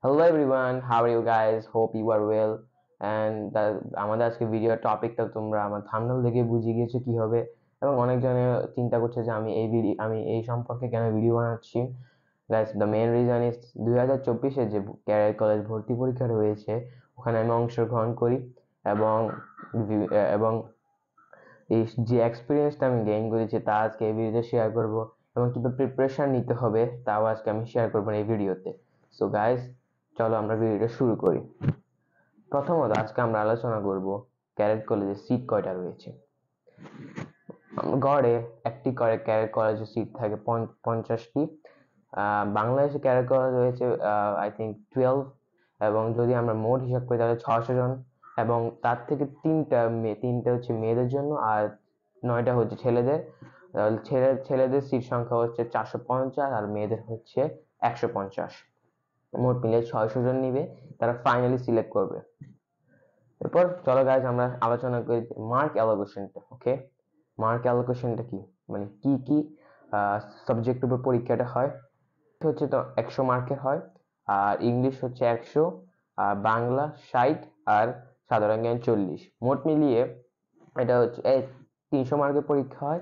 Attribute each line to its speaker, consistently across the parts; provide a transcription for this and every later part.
Speaker 1: Hello everyone, how are you guys? Hope you are well. And আমাদের আজকে video টপিকটা তোমরা আমার থাম্বনেল দেখে বুঝে গিয়েছো কি হবে, এবং অনেকজনে চিন্তা করছে যে আমি এই সম্পর্কে কেন ভিডিও বানাচ্ছি। Guys, the main reason is 2024-এ যে ক্যারিয়ার কলেজ ভর্তি পরীক্ষা রয়েছে, ওখানে আমি অংশগ্রহণ করি এবং এবং এই যে এক্সপিরিয়েন্সটা আমি গেইন করেছি তা আজকে এই ভিডিওতে শেয়ার করব, এবং কিভাবে প্রিপারেশন নিতে হবে তাও আজকে আমি শেয়ার করবো এই ভিডিওতে। সো গাইস, চলো আমরা ভিডিওটা শুরু করি। প্রথমত আজকে আমরা আলোচনা করব ক্যারেট কলেজে সিট কয়টা রয়েছে। গড়ে একটি করে ক্যারেট কলেজে সিট থাকে 50টি। বাংলাদেশে ক্যারেট কলেজ রয়েছে আই থিঙ্ক 12, এবং যদি আমরা মোট হিসাব করি তাহলে 600 জন, এবং তার থেকে তিনটা হচ্ছে মেয়েদের জন্য আর 9টা হচ্ছে ছেলেদের। ছেলেদের সিট সংখ্যা হচ্ছে 450 আর মেয়েদের হচ্ছে 150। মোট মিলে 600 জন নিবে, তারা ফাইনালি সিলেক্ট করবে। এরপর চলো গাইজ আমরা আলোচনা করি মার্ক অ্যালোকেশনটা। ওকে, মার্ক অ্যালোকেশনটা কি, মানে কি কি সাবজেক্টের উপর পরীক্ষাটা হয়। হচ্ছে তো 100 মার্কের হয়, আর ইংলিশ হচ্ছে 100, আর বাংলা 60, আর সাধারণ জ্ঞান 40। মোট মিলিয়ে এটা হচ্ছে 300 মার্কের পরীক্ষা হয়,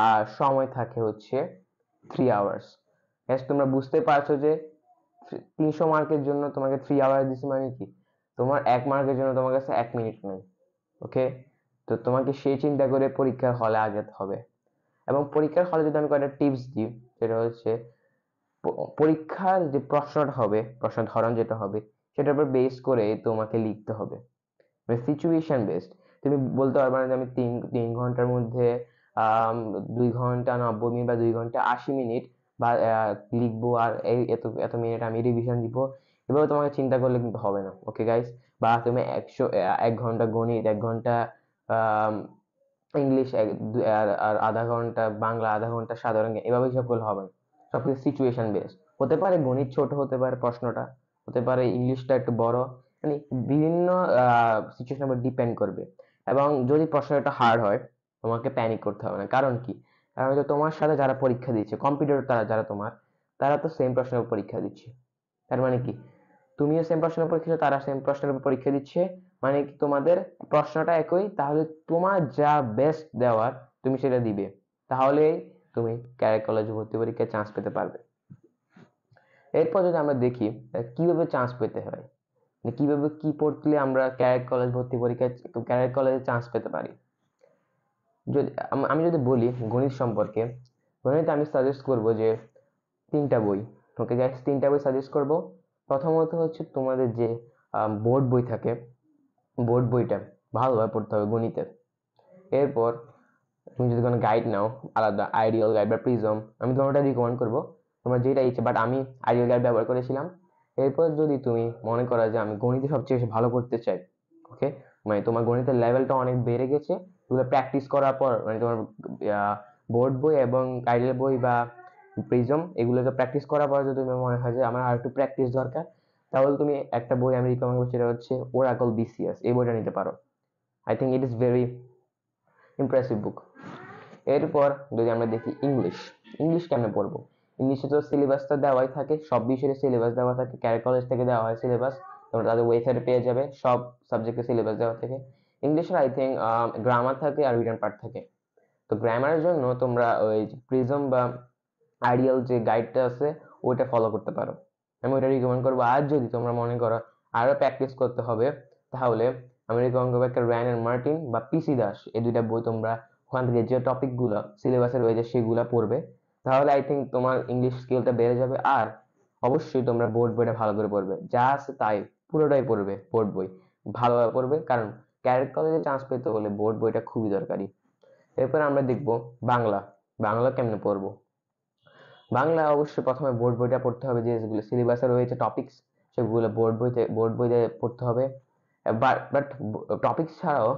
Speaker 1: আর সময় থাকে হচ্ছে 3 আওয়ার্স। তোমরা বুঝতে পারছো যে 300 মার্কের জন্য তোমাকে 3 আওয়ার দিছি, মানে কি তোমার 1 মার্কের জন্য তোমার কাছে 1 মিনিট নেই। ওকে, তো তোমাকে সেই চিন্তা করে পরীক্ষার হলে আগাতে হবে। এবং পরীক্ষার হলে যদি আমি কয়েকটা টিপস দিই, সেটা হচ্ছে পরীক্ষার যে প্রশ্নটা হবে, প্রশ্ন ধরন যেটা হবে সেটার উপর বেস করে তোমাকে লিখতে হবে, মানে সিচুয়েশন বেসড। তুমি বলতে পারবে না যে আমি তিন ঘন্টার মধ্যে 2 ঘন্টা 90 মিনিট বা 2 ঘন্টা 80 মিনিট বা লিখবো, আর এই এত এত মিনিট আমি রিভিশন দিব। এভাবে তোমাকে চিন্তা করলে কিন্তু হবে না। ওকে গাইস, বা তুমি 1 ঘন্টা গণিত, 1 ঘন্টা ইংলিশ, আর আধা ঘন্টা বাংলা, আধা ঘন্টা সাধারণ জ্ঞান, এভাবে হিসাব করলে হবে না। সবকিছু সিচুয়েশন বেসড হতে পারে, গণিত ছোট হতে পারে, প্রশ্নটা হতে পারে ইংলিশটা একটু বড়, মানে বিভিন্ন সিচুয়েশনের উপর ডিপেন্ড করবে। এবং যদি প্রশ্নটা হার্ড হয় তোমাকে প্যানিক করতে হবে না। কারণ কি, কারণ হচ্ছে তোমার সাথে যারা পরীক্ষা দিচ্ছে কম্পিউটার, যারা তারা তো সেম প্রশ্নের উপর পরীক্ষা দিচ্ছে। তার মানে কি, তুমিও সেম প্রশ্নের উপর পরীক্ষা, তারা সেম প্রশ্নের উপর পরীক্ষা দিচ্ছে, মানে কি তোমাদের প্রশ্নটা একই, তাহলে তোমার যা বেস্ট দেওয়ার তুমি সেটা দিবে, তাহলেই তুমি ক্যারিয়ার কলেজে ভর্তি পরীক্ষায় চান্স পেতে পারবে। এরপর যদি আমরা দেখি কিভাবে চান্স পেতে হয়, মানে কিভাবে কি পড়লে আমরা ক্যারিয়ার কলেজ ভর্তি পরীক্ষায় ক্যারিয়ার কলেজে চান্স পেতে পারি। যদি আমি যদি বলি গণিত সম্পর্কে, গণিতে আমি সাজেস্ট করব যে 3টা বই। ওকে গাইস, 3টা বই সাজেস্ট করব। প্রথমত হচ্ছে তোমাদের যে বোর্ড বই থাকে, বোর্ড বইটা ভালোভাবে পড়তে হবে গণিতের। এরপর তুমি যদি কোনো গাইড নাও, আলাদা আইডিয়াল গাইড বা প্রিজম, আমি তোমার ওটা রিকমেন্ড করবো, তোমার যেটা ইচ্ছে, বাট আমি আইডিয়াল গাইড ব্যবহার করেছিলাম। এরপর যদি তুমি মনে করো যে আমি গণিতে সবচেয়ে বেশি ভালো করতে চাই, ওকে, মানে তোমার গণিতের লেভেলটা অনেক বেড়ে গেছে, এগুলো প্র্যাকটিস করার পর, মানে তোমার বোর্ড বই এবং আইডিয়াল বই বা প্রিজম এগুলোকে প্র্যাকটিস করার পর যদি তোমার মনে হয় যে আমার আর একটু প্র্যাকটিস দরকার, তাহলে তুমি একটা বই আমি রিকমেন্ড করছি, সেটা হচ্ছে ওরাকল বিসিএস। এই বইটা নিতে পারো। I think it is very impressive book. এরপর যদি আমরা দেখি ইংলিশ, ইংলিশ কেমনে পড়বো। ইংলিশে তো সিলেবাসটা দেওয়াই থাকে, সব বিষয়ের সিলেবাস দেওয়া থাকে, ক্যারিয়ার কলেজ থেকে দেওয়া হয় সিলেবাস, তোমরা তাদের ওয়েবসাইটে পেয়ে যাবে, সব সাবজেক্টের সিলেবাস দেওয়া থাকে। ইংলিশের আই থিঙ্ক গ্রামার থাকে আর রিটার্ন পার্ট থাকে। তো গ্রামারের জন্য তোমরা ওই প্রিজম বা আইডিয়াল যে গাইডটা আছে ওইটা ফলো করতে পারো, আমি ওইটা রিকমেন্ড করবো। আর যদি তোমরা মনে করো আরো প্র্যাকটিস করতে হবে, তাহলে আমি রিকমেন্ড করবো একটা র্যান এন্ড মার্টিন বা পিসি দাস, এই দুইটা বই তোমরা ওখান থেকে যে টপিক গুলো সিলেবাসে রয়েছে সেগুলা পড়বে, তাহলে আই থিঙ্ক তোমার ইংলিশ স্কিলটা বেড়ে যাবে। আর অবশ্যই তোমরা বোর্ড বইটা ভালো করে পড়বে, যা আছে তাই পুরোটাই পড়বে, বোর্ড বই ভালোভাবে পড়বে, কারণ ক্যারিয়ার কলেজে চান্স পেতে হলে বোর্ড বইটা খুবই দরকারি। এরপর আমরা দেখবো বাংলা, বাংলা কেমনে পড়বো। বাংলা অবশ্যই প্রথমে বোর্ড বইটা পড়তে হবে, যেগুলো সিলেবাসে রয়েছে টপিকস সেগুলো বোর্ড বইতে পড়তে হবে। বাট টপিকস ছাড়াও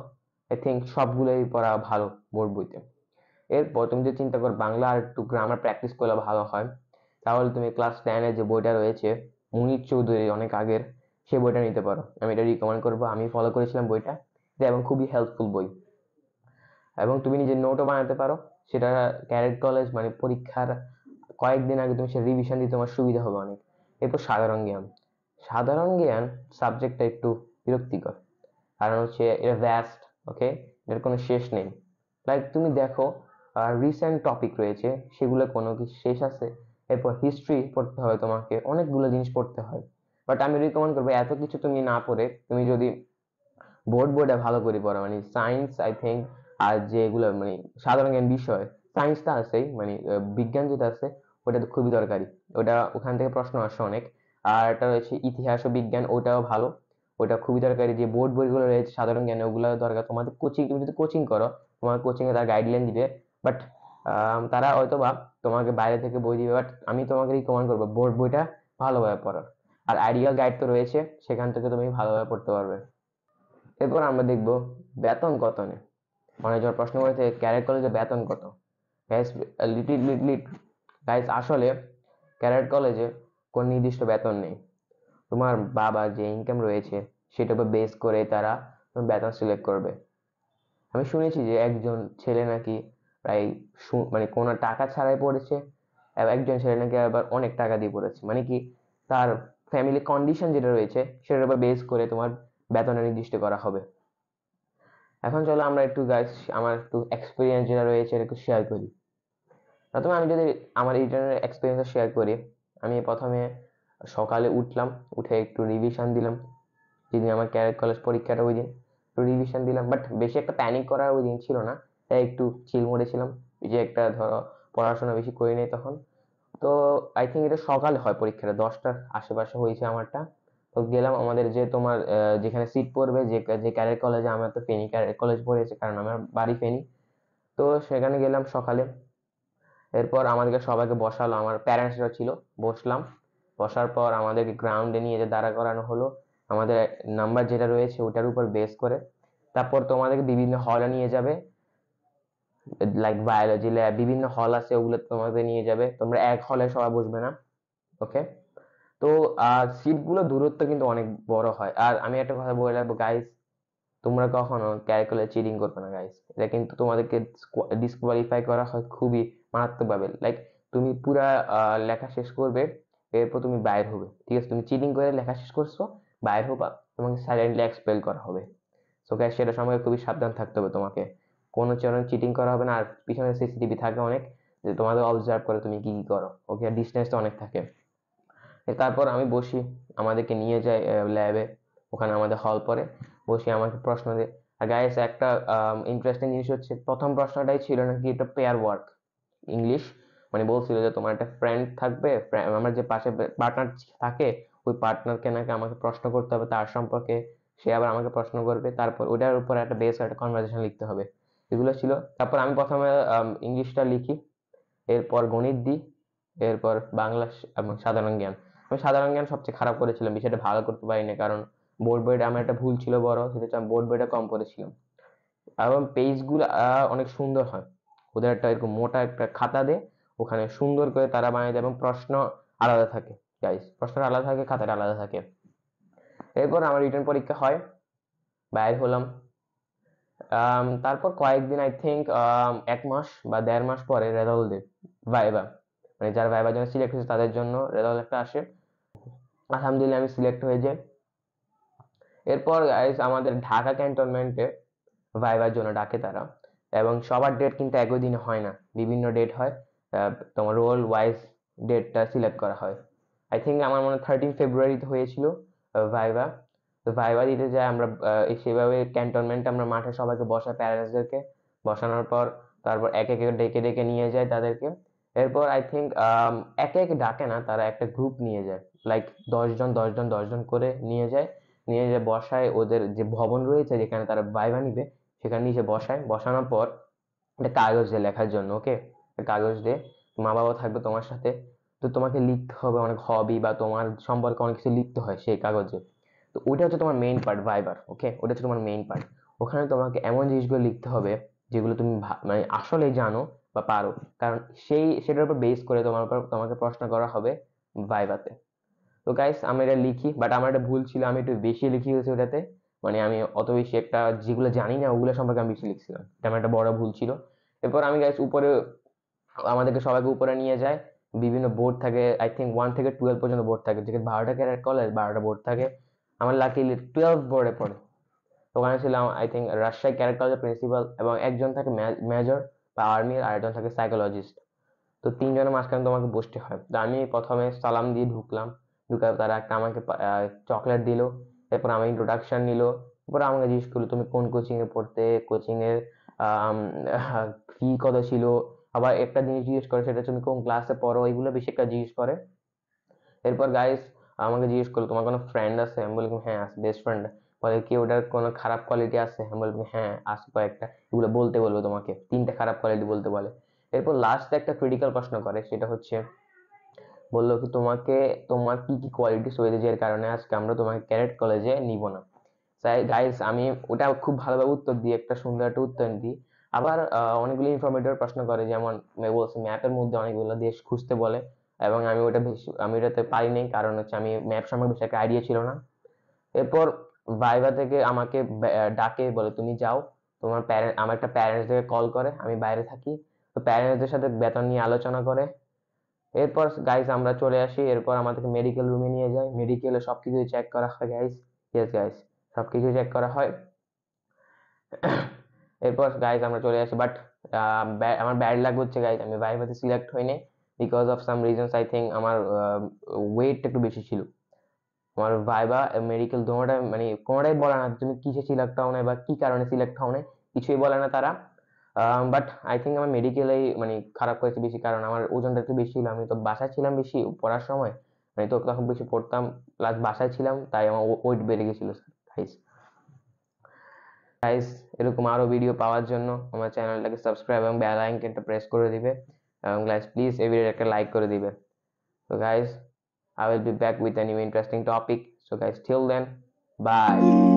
Speaker 1: আই থিঙ্ক সবগুলোই পড়া ভালো বোর্ড বইতে। এরপর তুমি যদি চিন্তা করো বাংলা আর একটু গ্রামার প্র্যাকটিস করলে ভালো হয়, তাহলে তুমি ক্লাস 10-এর যে বইটা রয়েছে মুনির চৌধুরী অনেক আগের, সেই বইটা নিতে পারো, আমি এটা রিকমেন্ড করবো, আমি ফলো করেছিলাম বইটা, এটা এবং খুবই হেল্পফুল বই। এবং তুমি নিজের নোটও বানাতে পারো, সেটা ক্যারেট কলেজ মানে পরীক্ষার কয়েকদিন আগে তুমি সে রিভিশন দিতে তোমার সুবিধা হবে অনেক। এরপর সাধারণ জ্ঞান, সাধারণ জ্ঞান সাবজেক্টটা একটু বিরক্তিকর, কারণ হচ্ছে এটা ভ্যাস্ট, ওকে, এর কোনো শেষ নেই। লাইক তুমি দেখো রিসেন্ট টপিক রয়েছে, সেগুলো কোনো কি শেষ আছে? এরপর হিস্ট্রি পড়তে হয়, তোমাকে অনেকগুলো জিনিস পড়তে হয়। বাট আমি রিকমেন্ড করবো এত কিছু তুমি না পড়ে তুমি যদি বইটা ভালো করে পড়ো, মানে সায়েন্স আই থিঙ্ক, আর যেগুলো মানে সাধারণ জ্ঞান বিষয়, সায়েন্সটা আছেই, মানে বিজ্ঞান যেটা আছে ওটা তো খুবই দরকারি, ওটা ওখান থেকে প্রশ্ন আসে অনেক। আর এটা রয়েছে ইতিহাস ও বিজ্ঞান, ওটাও ভালো, ওটা খুবই দরকারি। যে বোর্ড বইগুলো রয়েছে সাধারণ জ্ঞানে, ওগুলো দরকার। তোমাদের কোচিং, তুমি যদি কোচিং করো, তোমার কোচিং এ তারা গাইডলাইন দিবে, বাট তারা হয়তো বা তোমাকে বাইরে থেকে বই দিবে, বাট আমি তোমাকে রিকমেন্ড করবো বোর্ড বইটা ভালোভাবে পড়ার। আর আইডিয়াল গাইড তো রয়েছে, সেখান থেকে তুমি ভালোভাবে পড়তে পারবে। এরপর আমরা দেখব বেতন কত নেই। অনেক জন প্রশ্ন করেছে ক্যারেট কলেজে বেতন কত। গাইস, গাইস আসলে ক্যারেট কলেজে কোন নির্দিষ্ট বেতন নেই। তোমার বাবার যে ইনকাম রয়েছে সেটার উপর বেস করে তারা বেতন সিলেক্ট করবে। আমি শুনেছি যে একজন ছেলে নাকি প্রায় মানে কোনো টাকা ছাড়াই পড়েছে, এবং একজন ছেলে নাকি আবার অনেক টাকা দিয়ে পড়েছে। মানে কি, তার ফ্যামিলি কন্ডিশন যেটা রয়েছে সেটার উপর বেস করে তোমার বেতন নির্দিষ্ট করা হবে। এখন চলো আমরা একটু গাইস আমার একটু এক্সপিরিয়েন্স যেটা রয়েছে এটা একটু শেয়ার করি। প্রথমে আমি যদি আমার রিটার্নের এক্সপিরিয়েন্স শেয়ার করি, আমি প্রথমে সকালে উঠলাম, উঠে একটু রিভিশন দিলাম। যেদিন আমার ক্যারেট কলেজ পরীক্ষাটা ওই দিন একটু রিভিশন দিলাম, বাট বেশি একটা প্যানিক করার ওই দিন ছিল না, তাই একটু চিল মোডে ছিলাম। যে একটা ধরো পড়াশোনা বেশি করি নাই তখন। তো আই থিঙ্ক এটা সকালে হয় পরীক্ষাটা, 10টার আশেপাশে হয়েছে আমারটা। তো গেলাম আমাদের যে তোমার যেখানে সিট পড়বে, যে যে ক্যারেট কলেজে, আমার তো ফেনী ক্যারেট কলেজ পড়েছে কারণ আমার বাড়ি ফেনী। তো সেখানে গেলাম সকালে। এরপর আমাদেরকে সবাইকে বসালো, আমার প্যারেন্টসরা ছিল। বসলাম, বসার পর আমাদেরকে গ্রাউন্ডে নিয়ে যে দাঁড়া করানো হলো, আমাদের নাম্বার যেটা রয়েছে ওটার উপর বেস করে। তারপর তোমাদেরকে বিভিন্ন হলে নিয়ে যাবে, লাইক বায়োলজি ল্যাব, বিভিন্ন হল আছে, ওগুলো তোমাদের নিয়ে যাবে। তোমরা এক হলে সবাই বসবে না, ওকে? তো সিট গুলো দূরত্ব কিন্তু অনেক বড় হয়। আর আমি একটা কথা বলে রাখবো গাইস, তোমরা কখনো ক্যালকুলেট চিটিং করবে না গাইস, এটা কিন্তু তোমাদেরকে ডিসকোয়ালিফাই করা হয় খুবই মারাত্মক ভাবে। লাইক তুমি পুরা লেখা শেষ করবে, এরপর তুমি বাইর হবে, ঠিক আছে? তুমি চিটিং করে লেখা শেষ করছো, বাইর হবা, তোমাকে সাইলেন্টলি এক্সপেল করা হবে। সো গাইস, সেটা সময় খুবই সাবধান থাকতে হবে তোমাকে। কোনো চরণ চিটিং করা হবে না। আর পিছনে সিসিটিভি থাকে অনেক, যে তোমাদের অবজার্ভ করে তুমি কি কি করো, ওকে? ডিস্টেন্স তো অনেক থাকে। তারপর আমি বসি, আমাদেরকে নিয়ে যায় ল্যাবে, ওখানে আমাদের হল পড়ে। বসে আমাকে প্রশ্ন দেয়। আর গাইস, একটা ইন্টারেস্টিং জিনিস হচ্ছে, প্রথম প্রশ্নটাই ছিল নাকি এটা পেয়ার ওয়ার্ক ইংলিশ। মানে বলছিল যে তোমার একটা ফ্রেন্ড থাকবে, আমার যে পাশে পার্টনার থাকে, ওই পার্টনারকে নাকি আমাকে প্রশ্ন করতে হবে তার সম্পর্কে, সে আবার আমাকে প্রশ্ন করবে, তারপর ওটার উপর একটা বেস একটা কনভারসেশন লিখতে হবে। এগুলো ছিল। তারপর আমি প্রথমে ইংলিশটা লিখি, এরপর গণিত দিই, এরপর বাংলা এবং সাধারণ জ্ঞান। আমি সাধারণ জ্ঞান সবচেয়ে খারাপ করেছিলাম, বিষয়টা ভালো করতে পারিনি, কারণ বোর্ড বইটা আমার একটা ভুল ছিল বড়, সেটা হচ্ছে আমি বোর্ড বইটা কম পড়েছিলাম। এবং পেজগুলো অনেক সুন্দর হয়, ওদের একটা এরকম মোটা একটা খাতা দেয়, ওখানে সুন্দর করে তারা বানিয়ে দেয়, এবং প্রশ্ন আলাদা থাকে। গাইস, প্রশ্নটা আলাদা থাকে, খাতাটা আলাদা থাকে। এরপর আমার রিটার্ন পরীক্ষা হয়, বাইর হলাম। তারপর কয়েকদিন আই থিঙ্ক 1 মাস বা 1.5 মাস পরে রেজাল্ট দেয়, ভাইবা। মানে যারা ভাইবার জন্য সিলেক্ট হয়েছে তাদের জন্য রেজাল্ট একটা আসে। আলহামদুলিল্লাহ আমি সিলেক্ট হয়ে যাই। এরপর গাইস আমাদের ঢাকা ক্যান্টনমেন্টে ভাইবার জন্য ডাকে তারা, এবং সবার ডেট কিন্তু একই দিনে হয় না, বিভিন্ন ডেট হয়। তোমার রোল ওয়াইজ ডেটটা সিলেক্ট করা হয়। আই থিঙ্ক আমার মনে হয় 13 ফেব্রুয়ারিতে হয়েছিল ভাইবা। তো ভাইবা দিতে যাই আমরা, সেভাবে ক্যান্টনমেন্টে আমরা মাঠে সবাইকে বসাই, প্যারেন্টসদেরকে বসানোর পর তারপর এক এক ডেকে ডেকে নিয়ে যায় তাদেরকে। এরপর আই থিঙ্ক একে একে ডাকে না, তারা একটা গ্রুপ নিয়ে যায়, লাইক 10 জন 10 জন 10 জন করে নিয়ে যায়। নিয়ে যে বসায় ওদের যে ভবন রয়েছে যেখানে তারা ভাইবা নিবে, সেখানে নিচে বসায়। বসানোর পর একটা কাগজ দেয় লেখার জন্য, ওকে? কাগজ দিয়ে, মা বাবা থাকবে তোমার সাথে। তো তোমাকে লিখতে হবে অনেক হবি বা তোমার সম্পর্কে অনেক কিছু লিখতে হয় সেই কাগজে। তো ওটা হচ্ছে তোমার মেইন পার্ট ভাইবার, ওকে? ওটা হচ্ছে তোমার মেইন পার্ট। ওখানে তোমাকে এমন জিনিসগুলো লিখতে হবে যেগুলো তুমি মানে আসলে জানো বা পারো, কারণ সেটার উপর বেস করে তোমাকে প্রশ্ন করা হবে ভাইভাতে। তো গাইস, আমি এটা লিখি, বাট আমার একটা ভুল ছিল, আমি একটু বেশি লিখি হয়েছে ওটাতে। মানে আমি অত বেশি একটা যেগুলো জানি না ওগুলো সম্পর্কে আমি বেশি লিখছিলাম, এটা আমার একটা বড় ভুল ছিল। এরপর আমি গাইস উপরে, আমাদেরকে সবাইকে উপরে নিয়ে যায়, বিভিন্ন বোর্ড থাকে, আই থিঙ্ক 1 থেকে 12 পর্যন্ত বোর্ড থাকে, যেখানে 12টা ক্যাডেট কলেজ, 12টা বোর্ড থাকে। আমার লাকিলি 12 বোর্ডে পড়ে। ওখানে ছিলাম আই থিঙ্ক রাজশাহী ক্যাডেট কলেজের প্রিন্সিপাল, এবং একজন থাকে মেজর বা আর্মির, আর একজন থাকে সাইকোলজিস্ট। তো তিনজনের মাঝখানে তোমাকে বসতে হয়। তো আমি প্রথমে সালাম দিয়ে ঢুকলাম, ঢুকে তারা একটা আমাকে চকলেট দিল, এরপর আমার ইন্ট্রোডাকশন নিল, এরপর আমাকে জিজ্ঞেস করলো তুমি কোন কোচিং এ পড়তে, কোচিং এর ফি কত ছিল, আবার একটা জিনিস জিজ্ঞেস করে সেটা তুমি কোন ক্লাসে পড়ো, এগুলো বেশি একটা জিজ্ঞেস করে। এরপর গাইস আমাকে জিজ্ঞেস করলো তোমার কোনো ফ্রেন্ড আছে, আমি বললাম হ্যাঁ আছে, বেস্ট ফ্রেন্ড। বলে কি ওটার কোনো খারাপ কোয়ালিটি আছে, আমি বললাম হ্যাঁ আছে কয়েকটা, এগুলো বলতে বলবো তোমাকে, 3টা খারাপ কোয়ালিটি বলতে বলে। এরপর লাস্ট একটা ক্রিটিক্যাল প্রশ্ন করে, সেটা হচ্ছে বললো কি তোমাকে, তোমার কি কি কোয়ালিটিস রয়েছে যে কারণে আজকে আমরা তোমাকে ক্যাডেট কলেজে নিব না। তাই গাইস আমি ওটা খুব ভালোভাবে উত্তর দিই, একটা সুন্দর একটা উত্তর দিই। আবার অনেকগুলো ইনফরমেটিভ প্রশ্ন করে, যেমন বলছে ম্যাপের মধ্যে অনেকগুলো দেশ খুঁজতে বলে, এবং আমি ওটা বেশি, আমি ওটাতে পারিনি, কারণ হচ্ছে আমি ম্যাপ সম্পর্কে বেশি একটা আইডিয়া ছিল না। এরপর ভাইভা থেকে আমাকে ডাকে, বলে তুমি যাও, তোমার প্যারেন্ট, আমার একটা প্যারেন্টস থেকে কল করে, আমি বাইরে থাকি। তো প্যারেন্টসদের সাথে বেতন নিয়ে আলোচনা করে। এরপর গাইস আমরা চলে আসি, এরপর আমাদেরকে মেডিকেল রুমে নিয়ে যায়, মেডিকেলে সবকিছু চেক করা হয় গাইস। ইয়েস গাইস, সবকিছু চেক করা হয়। এরপর গাইস আমরা চলে আসি, বাট আমার ব্যাড লাক হচ্ছে গাইস, আমি ভাইভাতে সিলেক্ট হইনি, because of some reasons. I think আমার ওয়েট একটু বেশি ছিল। আমার ভাইবা মেডিকেল দোনোটা মানে কোনোটাই বলে না তুমি কিসে সিলেক্ট হও না বা কি কারণে সিলেক্ট হও না, কিছুই বলে না তারা। বাট আই থিঙ্ক আমার মেডিকেলেই মানে খারাপ করেছে বেশি, কারণ আমার ওজনটা একটু বেশি ছিল, আমি তো বাসায় ছিলাম বেশি পড়ার সময়, মানে তো তখন বেশি পড়তাম, প্লাস বাসায় ছিলাম, তাই আমার ওয়েট বেড়ে গেছিল গাইস। গাইস এরকম আরো ভিডিও পাওয়ার জন্য আমার চ্যানেলটাকে সাবস্ক্রাইব এবং বেল আইকনটা প্রেস করে দিবে, এবং গাইস প্লিজ এই ভিডিওটা একটা লাইক করে দিবে। So guys, I will be back with a new interesting topic. So guys, till then, bye.